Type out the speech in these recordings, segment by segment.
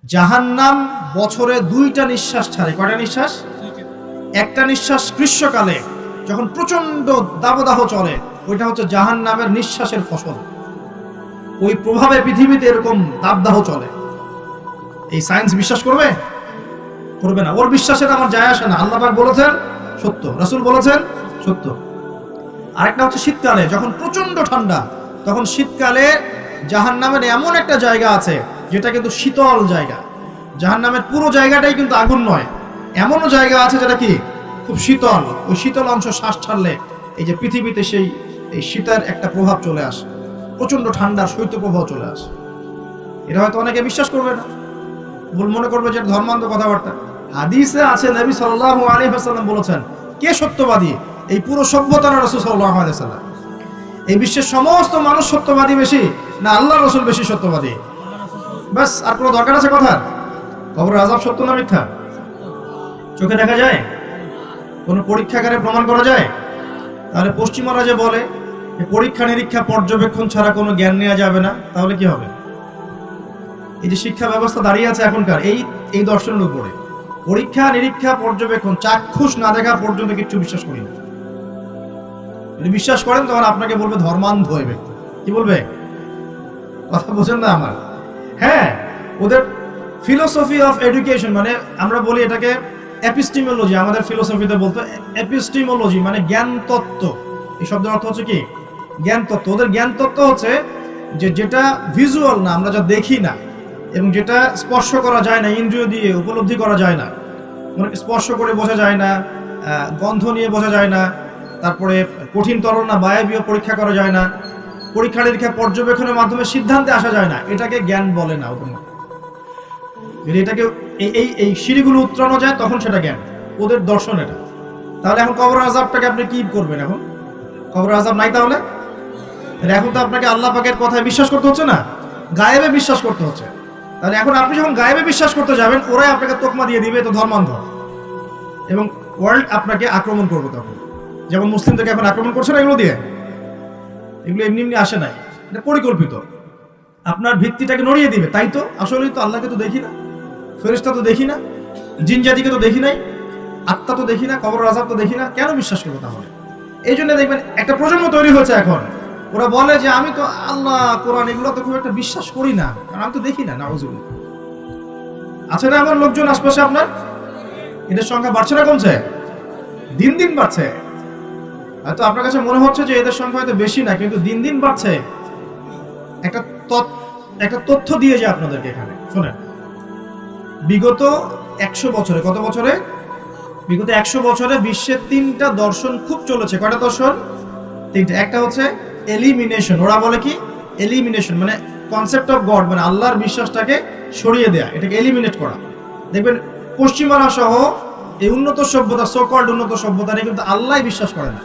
জাহান্নাম বছরে 2টা নিঃশ্বাস ছাড়ে। কয়টা নিঃশ্বাস? একটা নিঃশ্বাস গ্রীষ্মকালে যখন প্রচন্ড দাবদাহ চলে, ওইটা হচ্ছে জাহান্নামের নিঃশ্বাসের ফসল। ওই প্রভাবে পৃথিবীতে এরকম দাবদাহ চলে। এই সায়েন্স বিশ্বাস করবে? করবে না। ওর বিশ্বাসের আমার যায় আসে না। আল্লাহ পাক বলেছেন সত্য, রাসূল বলেছেন সত্য। আরেকটা হচ্ছে শীতকালে যখন প্রচন্ড ঠান্ডা, তখন শীতকালে জাহান্নামের এমন একটা জায়গা আছে যেটা কিন্তু শীতল জায়গা। জাহান্নামের পুরো জায়গাটাই কিন্তু আগুন নয়, এমনও জায়গা আছে যেটা কি খুব শীতল। ওই শীতল অংশ শ্বাস ছাড়লে এই যে পৃথিবীতে সেই এই শীতের একটা প্রভাব চলে আসে, প্রচন্ড ঠান্ডার শৈত্য প্রভাব চলে আসে। এটা হয়তো অনেকে বিশ্বাস করবে না, ভুল মনে করবে যে ধর্মান্ধ কথাবার্তা। হাদিসে আছে নবী সাল্লাল্লাহু আলাইহি ওয়াসাল্লাম বলেছেন, কে সত্যবাদী? এই পুরো সভ্যতা না রাসূল সাল্লাল্লাহু আলাইহি ওয়াসাল্লাম? এই বিশ্বের সমস্ত মানুষ সত্যবাদী বেশি না আল্লাহ রাসূল বেশি সত্যবাদী? বাস, আর কোনো দরকার আছে কথার? কবরের আযাব সত্য না মিথ্যা? চোখে দেখা যায়? কোনো পরীক্ষাগারে প্রমাণ করা যায়? তাহলে পশ্চিমারা যে বলে পরীক্ষা নিরীক্ষা পর্যবেক্ষণ ছাড়া কোনো জ্ঞান নেওয়া যাবে না, তাহলে কি হবে? এই যে শিক্ষা ব্যবস্থা দাঁড়িয়ে আছে এখনকার এই দর্শনের উপরে, পরীক্ষা নিরীক্ষা পর্যবেক্ষণ চাক্ষুষ না দেখা পর্যন্ত কিছু বিশ্বাস করি না। যদি বিশ্বাস করেন তখন আপনাকে বলবে ধর্মান্ধ হয়ে ব্যক্তি। কি বলবে? কথা বোঝেন না আমার? হ্যাঁ, ওদের ফিলোসফি অফ এডুকেশন, মানে আমরা বলি এটাকে এপিস্টিমোলজি, আমাদের ফিলোসফিতে বলতো এপিস্টিমোলজি, মানে জ্ঞান তত্ত্ব। এই শব্দের অর্থ হচ্ছে কি? জ্ঞান তত্ত্ব। ওদের জ্ঞান তত্ত্ব হচ্ছে যে যেটা ভিজুয়াল না, আমরা যা দেখি না, এবং যেটা স্পর্শ করা যায় না, ইন্দ্রিয় দিয়ে উপলব্ধি করা যায় না, মানে স্পর্শ করে বোঝা যায় না, গন্ধ নিয়ে বোঝা যায় না, তারপরে কঠিন তরল না বায়বীয় পরীক্ষা করা যায় না, পরীক্ষা নিরীক্ষা পর্যবেক্ষণের মাধ্যমে সিদ্ধান্তে আসা যায় না, এটাকে জ্ঞান বলে না ওদের মধ্যে। যদি এটাকে এই সিঁড়িগুলো উত্তরানো যায় তখন সেটা জ্ঞান, ওদের দর্শন এটা। তাহলে এখন কবর আযাবটাকে আপনি কি করবেন? এখন কবর আযাব নাই, তাহলে এখন তো আপনাকে আল্লাহ পাকের কথায় বিশ্বাস করতে হচ্ছে না, গায়েবে বিশ্বাস করতে হচ্ছে। তাহলে এখন আপনি যখন গায়েবে বিশ্বাস করতে যাবেন, ওরাই আপনাকে তকমা দিয়ে দিবে তো ধর্মান্ধ, এবং ওয়ার্ল্ড আপনাকে আক্রমণ করবে তখন। যেমন মুসলিমদেরকে এখন আক্রমণ করছে না এগুলো দিয়ে, এগুলো এমনি এমনি আসে নাই, এটা পরিকল্পিত। আপনার ভিত্তিটাকে নড়িয়ে দিবে। তাই তো আসলেই তো আল্লাহকে তো দেখি না, ফেরেশতা তো দেখি না, জিন জাতিকে তো দেখি নাই, আত্মা তো দেখি না, কবর আযাব তো দেখি না, কেন বিশ্বাস করবো তাহলে? এই জন্য দেখবেন একটা প্রজন্ম তৈরি হয়েছে এখন, ওরা বলে যে আমি তো আল্লাহ কোরআন এগুলো তো খুব একটা বিশ্বাস করি না, কারণ আমি তো দেখি না। নাউযুবিল্লাহ। আছে না এমন লোকজন আশপাশে আপনার? এদের সংখ্যা বাড়ছে না কমছে? দিন দিন বাড়ছে। হয়তো আপনার কাছে মনে হচ্ছে যে এদের সংখ্যা হয়তো বেশি না, কিন্তু দিন দিন বাড়ছে। একটা তথ্য দিয়ে যায় আপনাদেরকে এখানে, শোনেন। বিগত 100 বছরে, কত বছরে? বিগত 100 বছরে বিশ্বের 3টা দর্শন খুব চলেছে। কয়টা দর্শন? 3টা। একটা হচ্ছে এলিমিনেশন, ওরা বলে কি এলিমিনেশন, মানে কনসেপ্ট অফ গড, মানে আল্লাহর বিশ্বাসটাকে সরিয়ে দেয়া, এটাকে এলিমিনেট করা। দেখবেন পশ্চিমারা সহ এই উন্নত সভ্যতা, সো কল্ড উন্নত সভ্যতা নিয়ে কিন্তু আল্লাহ বিশ্বাস করে না।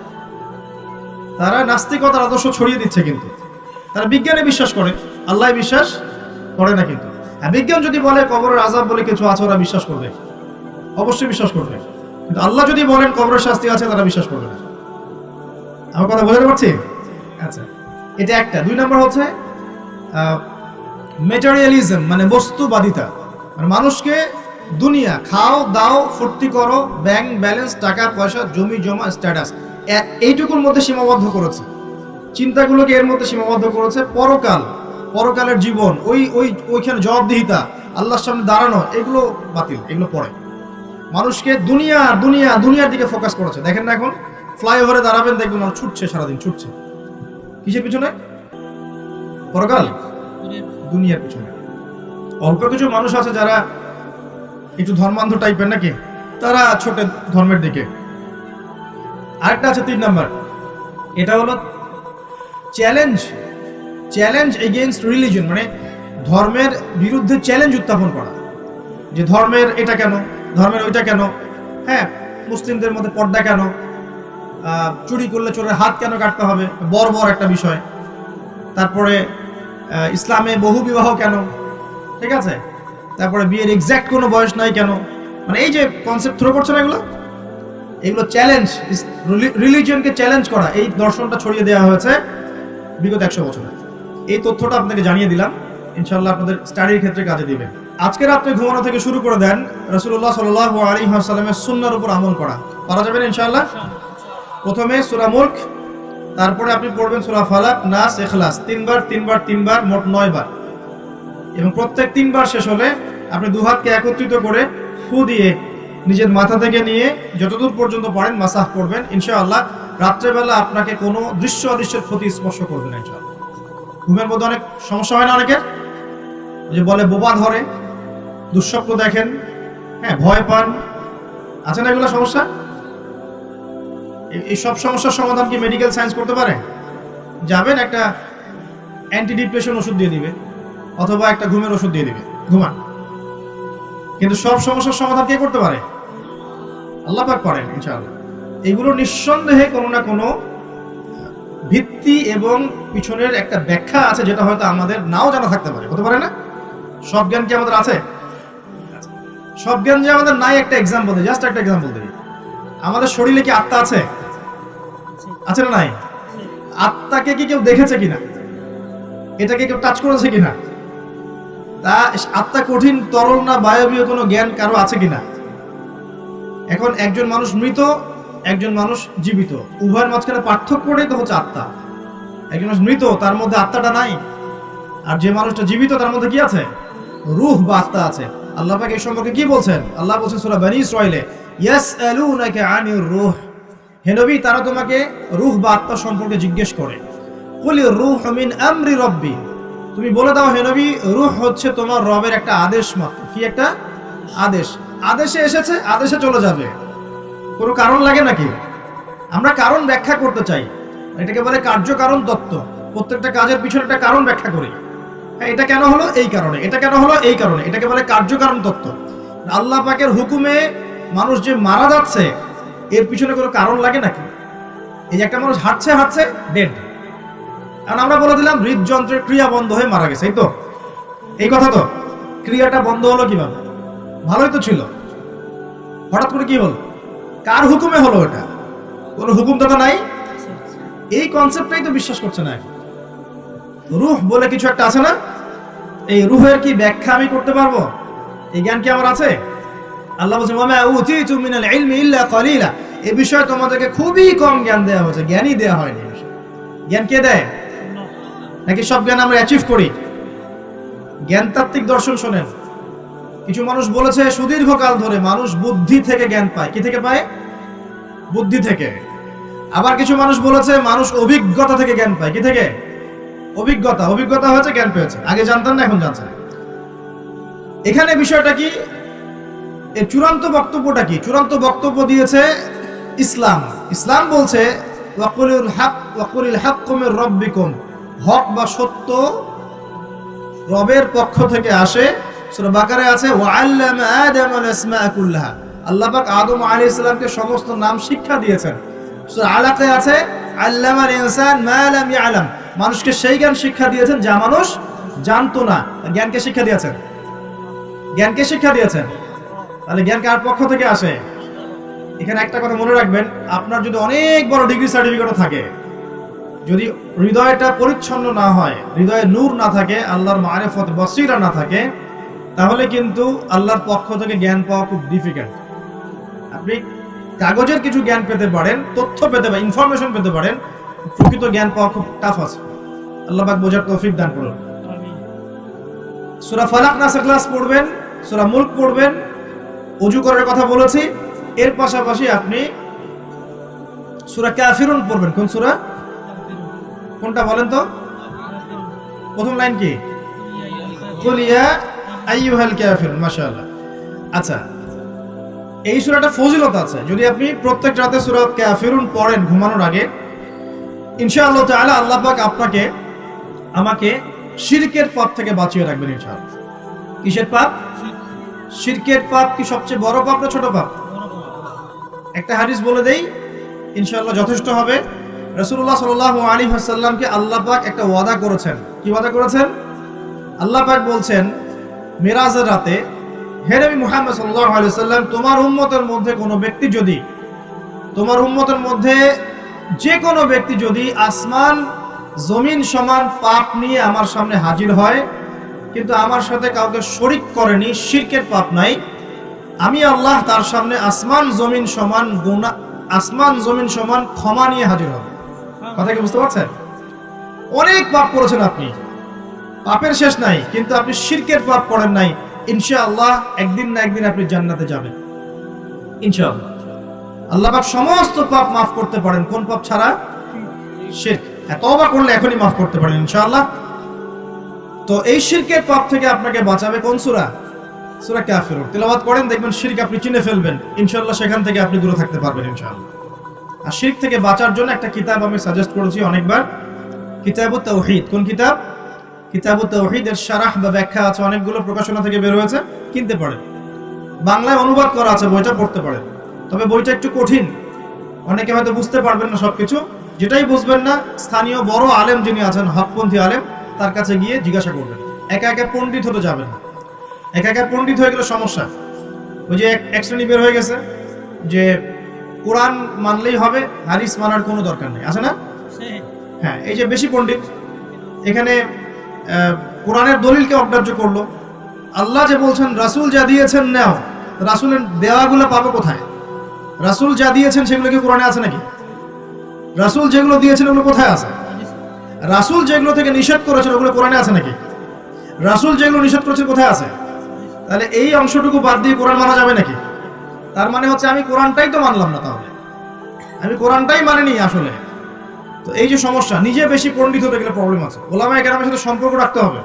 তারা নাস্তিকতার আদর্শ ছড়িয়ে দিচ্ছে, কিন্তু তারা বিজ্ঞানে বিশ্বাস করে, আল্লাহ বিশ্বাস করে না। কিন্তু বিজ্ঞান যদি বলে কবরের আযাব বলে কিছু আছে, ওরা বিশ্বাস করবে, অবশ্যই বিশ্বাস করবে। কিন্তু আল্লাহ যদি বলেন কবরের শাস্তি আছে, তারা বিশ্বাস করবে না। আমার কথা বোঝাতে পারছি? আচ্ছা, এটা একটা। 2 নম্বর হচ্ছে ম্যাটেরিয়ালিজম, মানে বস্তুবাদিতা, মানে মানুষকে দুনিয়া, খাও দাও ফুর্তি করো, ব্যাংক ব্যালেন্স, টাকা পয়সা, জমি জমা, স্ট্যাটাস, এইটুকুর মধ্যে সীমাবদ্ধ করেছে। চিন্তাগুলোকে এর মধ্যে সীমাবদ্ধ করেছে। পরকালের জীবন, ওইখানে জবাবদিহিতা, আল্লাহর সামনে দাঁড়ানো, এগুলো বাতিল, এগুলো পড়ে। মানুষকে দুনিয়ার দিকে ফোকাস করেছে। দেখেন না এখন ফ্লাইওভারে দাঁড়াবেন, দেখবেন মানুষ ছুটছে, সারাদিন ছুটছে। কিসের পিছনে? পরকাল, দুনিয়ার পিছনে। অল্প কিছু মানুষ আছে যারা একটু ধর্মান্ধ টাইপের, নাকি তারা ছোট ধর্মের দিকে। আরেকটা আছে 3 নাম্বার, এটা হলো চ্যালেঞ্জ এগেইনস্ট রিলিজন, মানে ধর্মের বিরুদ্ধে চ্যালেঞ্জ উত্থাপন করা, যে ধর্মের এটা কেন, ধর্মের ওইটা কেন, হ্যাঁ মুসলিমদের মধ্যে পর্দা কেন, চুরি করলে চোরের হাত কেন কাটতে হবে, বর্বর একটা বিষয়। তারপরে ইসলামে বহু বিবাহ কেন, ঠিক আছে, তারপরে বিয়ের এক্সাক্ট কোনো বয়স নাই কেন, মানে এই যে কনসেপ্ট থ্রো করছে না, এগুলো চ্যালেঞ্জ, রিলিজিয়নকে চ্যালেঞ্জ করা, এই দর্শনটা ছড়িয়ে দেওয়া হয়েছে বিগত 100 বছরে। এই তথ্যটা আপনাকে জানিয়ে দিলাম। ইনশাআল্লাহ আপনাদের স্টাডির ক্ষেত্রে কাজে দিবে। আজকে রাত্রে ঘুমানো থেকে শুরু করে দেন রাসূলুল্লাহ সাল্লাল্লাহু আলাইহি ওয়াসাল্লামের সুন্নাহর উপর আমল করা। পারা যাবে ইনশাআল্লাহ। প্রথমে সূরা মুলক, তারপরে আপনি পড়বেন সূরা ফালাক, নাস, ইখলাস, তিনবার মোট 9 বার, এবং প্রত্যেক 3 বার শেষ হলে আপনি দুহাতকে একত্রিত করে ফু দিয়ে নিজের মাথা থেকে নিয়ে যতদূর পর্যন্ত পারেন মাসাহ করবেন। ইনশাআল্লাহ রাত্রেবেলা আপনাকে কোনো দৃশ্য অদৃশ্যের ক্ষতি স্পর্শ করবে না ইনশাআল্লাহ। ঘুমের মধ্যে অনেক সমস্যা হয় না অনেকের, যে বলে বোবা ধরে, দুঃস্বপ্ন দেখেন, হ্যাঁ ভয় পান, আছে না এগুলো সমস্যা? এই সব সমস্যার সমাধান কি মেডিকেল সায়েন্স করতে পারে? যাবেন একটা অ্যান্টি ডিপ্রেশন ওষুধ দিয়ে দিবে অথবা একটা ঘুমের ওষুধ দিয়ে দিবে, ঘুমান। কিন্তু সব সমস্যার সমাধান কে করতে পারে? আল্লাহ পাক করেন ইনশাআল্লাহ। এগুলো নিঃসন্দেহে কোনো না কোনো ভিত্তি এবং পিছনের একটা ব্যাখ্যা আছে, যেটা হয়তো আমাদের নাও জানা থাকতে পারে, হতে পারে না? সব জ্ঞান কি আমাদের আছে? সব জ্ঞান যে আমাদের নাই, একটা এক্সাম্পল দিই, জাস্ট একটা এক্সাম্পল দিই। আমাদের শরীরে কি আত্মা আছে? আছে না নাই? আত্মাকে কি কেউ দেখেছে কিনা? এটাকে কেউ টাচ করেছে কিনা? তা আত্মা কঠিন, তরল না বায়বীয় কোনো জ্ঞান কারো আছে কিনা? এখন একজন মানুষ মৃত, একজন মানুষ জীবিত, উভয়ের মাঝখানে পার্থক্যটাই তো হচ্ছে আত্মা। একজন মানুষ মৃত, তার মধ্যে আত্মাটা নাই, আর যে মানুষটা জীবিত তার মধ্যে কি আছে? রূহ বা আত্মা আছে। আল্লাহ পাক এই সম্পর্কে কি বলছেন? আল্লাহ বলছেন সূরা বনী ইসরাঈলে, ইয়াসআলুনাকা আনির রূহ, হে নবী তারা তোমাকে রূহ বা আত্মা সম্পর্কে জিজ্ঞেস করে। কুলির রূহু মিন আমরি রাব্বি, তুমি বলে দাও হে নবী, রূহ হচ্ছে তোমার রবের একটা আদেশ মাত্র। কি একটা আদেশ? আদেশে এসেছে, আদেশে চলে যাবে, কোনো কারণ লাগে নাকি? আমরা কারণ ব্যাখ্যা করতে চাই, এটাকে বলে কার্যকারণ তত্ত্ব। প্রত্যেকটা কাজের পিছনে একটা কারণ ব্যাখ্যা করি। হ্যাঁ, এটা কেন হলো এই কারণে, এটা কেন হলো এই কারণে, এটাকে বলে কার্যকারণ তত্ত্ব। আল্লাহ পাকের হুকুমে মানুষ যে মারা যাচ্ছে, এর পিছনে কোনো কারণ লাগে নাকি? এই যে একটা মানুষ হাঁটছে হাঁটছে ডেড, কারণ আমরা বলে দিলাম হৃদযন্ত্রের ক্রিয়া বন্ধ হয়ে মারা গেছে, এই তো, এই কথা তো। ক্রিয়াটা বন্ধ হলো কিভাবে? ভালোই তো ছিল, হঠাৎ করে কি হলো? কার হুকুমে হলো? এটা কোনো হুকুমদাতা নাই। এই কনসেপ্টটাই তো বিশ্বাস করছে না। রূহ বলে কিছু একটা আছে না? এই রূহের কি ব্যাখ্যা আমি করতে পারবো? এই জ্ঞান কি আমার আছে? আল্লাহ বলছেন ওয়া মা উতিতু মিনাল ইলমি ইল্লা কালিলা, এই বিষয়ে তোমাদেরকে খুবই কম জ্ঞান দেওয়া হয়েছে, জ্ঞানই দেওয়া হয়নি। জ্ঞান কে দেয়? নাকি সব জ্ঞান আমরা অ্যাচিভ করি? জ্ঞানতাত্ত্বিক দর্শন শোনেন, কিছু মানুষ বলেছে সুদীর্ঘকাল ধরে মানুষ বুদ্ধি থেকে জ্ঞান পায়। কি থেকে পায়? বুদ্ধি থেকে। আবার কিছু মানুষ বলেছে মানুষ অভিজ্ঞতা থেকে জ্ঞান পায়। কি থেকে? অভিজ্ঞতা। অভিজ্ঞতা হয়েছে, জ্ঞান পেয়েছে, আগে জানতেন না, এখন জানছেন। এখানে বিষয়টা কি? এর চূড়ান্ত বক্তব্যটা কি? চূড়ান্ত বক্তব্য দিয়েছে ইসলাম। ইসলাম বলছে ওয়াকুলিল হাক্কু মির রাব্বিকুম, হক বা সত্য রবের পক্ষ থেকে আসে। সূরা বাকারায় আছে ওয়াআল্লামা আদামাল আসমাআ কুল্লাহা, আল্লাহ পাক আদম আলাইহিস সালামকে সমস্ত নাম শিক্ষা দিয়েছেন। সূরা আলাকায় আছে আল্লামাল ইনসান মা লাম ইয়ালাম, মানুষকে সেই জ্ঞান শিক্ষা দিয়েছেন যা মানুষ জানতো না। জ্ঞানকে শিক্ষা দিয়েছেন, জ্ঞানকে শিক্ষা দিয়েছেন। তাহলে জ্ঞান কার পক্ষ থেকে আসে? এখানে একটা কথা মনে রাখবেন, আপনার যদি অনেক বড় ডিগ্রি সার্টিফিকেটও থাকে, যদি হৃদয়টা পরিচ্ছন্ন না হয়, হৃদয়ে নূর না থাকে, আল্লাহর মারিফত বসীরা না থাকে, তাহলে কিন্তু আল্লাহর পক্ষ থেকে জ্ঞান পাওয়া খুব ডিফিকাল্ট। আপনি কাগজের কিছু জ্ঞান পেতে পারেন, তথ্য পেতে পারেন, ইনফরমেশন পেতে পারেন, প্রকৃত জ্ঞান পাওয়া খুব টাফ আছে। আল্লাহ পাক বোঝার তৌফিক দান করুন। সূরা ফালাক, নাস, ইখলাস পড়বেন, সূরা মুলক পড়বেন, ওযু করার কথা বলেছি। এর পাশাপাশি আপনি সূরা কাফিরুন পড়বেন। কোন সূরা? কোনটা বলেন তো? প্রথম লাইন কি? কুল ইয়া আইয়ুহাল কাফিরুন। মাশাআল্লাহ। আচ্ছা, এই সূরাটা ফজিলত আছে। যদি আপনি প্রত্যেক রাতে সূরা কাফিরুন পড়েন ঘুমানোর আগে, ইনশাআল্লাহ তাআলা আল্লাহ পাক আপনাকে আমাকে শিরকের পাপ থেকে বাঁচিয়ে রাখবেন ইনশাআল্লাহ। কিসের পাপ? শিরকের পাপ কি সবচেয়ে বড় পাপ না ছোট পাপ? একটা হাদিস বলে দেই, ইনশাআল্লাহ যথেষ্ট হবে। রাসূলুল্লাহ সাল্লাল্লাহু আলাইহি ওয়াসাল্লামকে আল্লাহ পাক একটা ওয়াদা করেছেন। কি ওয়াদা করেছেন? আল্লাহ পাক বলছেন মিরাজের রাতে, হে নবী মুহাম্মদ সাল্লাল্লাহু আলাইহি ওয়াসাল্লাম, তোমার উম্মতের মধ্যে কোনো ব্যক্তি যদি, তোমার উম্মতের মধ্যে যে কোনো ব্যক্তি যদি আসমান জমিন সমান পাপ নিয়ে আমার সামনে হাজির হয়, কিন্তু আমার সাথে কাউকে শরিক করেনি, শিরকের পাপ নাই, আমি আল্লাহ তার সামনে আসমান জমিন সমান গুনাহ, আসমান জমিন সমান ক্ষমা নিয়ে হাজির হব। কথা কি বুঝতে পারছেন? অনেক পাপ করেছেন আপনি, পাপের শেষ নাই, কিন্তু আপনি শিরকের পাপ করেন নাই। ইনশাআল্লাহ একদিন না একদিন আপনি জান্নাতে যাবেন ইনশাআল্লাহ। আল্লাহ পাক সমস্ত পাপ মাফ করতে পারেন, কোন পাপ ছাড়া? শিরক। তওবা করলে এখনই মাফ করতে পারেন ইনশাআল্লাহ। তো এই শিরকের পাপ থেকে আপনাকে বাঁচাবে কোন সূরা? সূরা কাফিরুন। তেলাওয়াত করেন, দেখবেন শিরক আপনি চিনে ফেলবেন ইনশাআল্লাহ, সেখান থেকে আপনি দূরে থাকতে পারবেন ইনশাআল্লাহ। আর শিরক থেকে বাঁচার জন্য একটা কিতাব আমি সাজেস্ট করেছি অনেকবার, কিতাবুত তাওহীদ। কোন কিতাব? কিতাবুত তাওহীদের শারাহ বা ব্যাখ্যা আছে, অনেকগুলো প্রকাশনা থেকে বের হয়েছে, কিনতে পারেন। বাংলায় অনুবাদ করা আছে, বইটা পড়তে পারেন। তবে বইটা একটু কঠিন, অনেকে হয়তো বুঝতে পারবেন না সবকিছু। যেটাই বুঝবেন না, স্থানীয় বড় আলেম যিনি আছেন, হকপন্থী আলেম, তার কাছে গিয়ে জিজ্ঞাসা করবেন। একা একা পণ্ডিত হতে যাবেন না, একা একা পণ্ডিত হয়ে গেলে সমস্যা। ওই যে এক শ্রেণী বের হয়ে গেছে যে কোরআন মানলেই হবে, হাদিস মানার কোনো দরকার নেই, আছে না? হ্যাঁ, এই যে বেশি পণ্ডিত এখানে কোরআনের দলিলকে অগ্রাহ্য করলো। আল্লাহ যে বলছেন রাসূল যা দিয়েছেন নাও, রাসূলের দেওয়াগুলো পাবো কোথায়? রাসূল যা দিয়েছেন সেগুলো কি কোরআনে আছে নাকি? রাসূল যেগুলো দিয়েছেন ওগুলো কোথায় আছে? রাসূল যেগুলো থেকে নিষেধ করেছেন ওগুলো কোরআনে আছে নাকি? রাসূল যেগুলো নিষেধ করেছেন কোথায় আছে? তাহলে এই অংশটুকু বাদ দিয়ে কোরআন মানা যাবে নাকি? তার মানে হচ্ছে আমি কোরআনটাই তো মানলাম না, তাহলে আমি কোরআনটাই মানিনি আসলে। তো এই যে সমস্যা, নিজে বেশি পণ্ডিত হতে গেলে প্রবলেম আছে। ওলামায়ে কেরামের সাথে সম্পর্ক রাখতে হবে।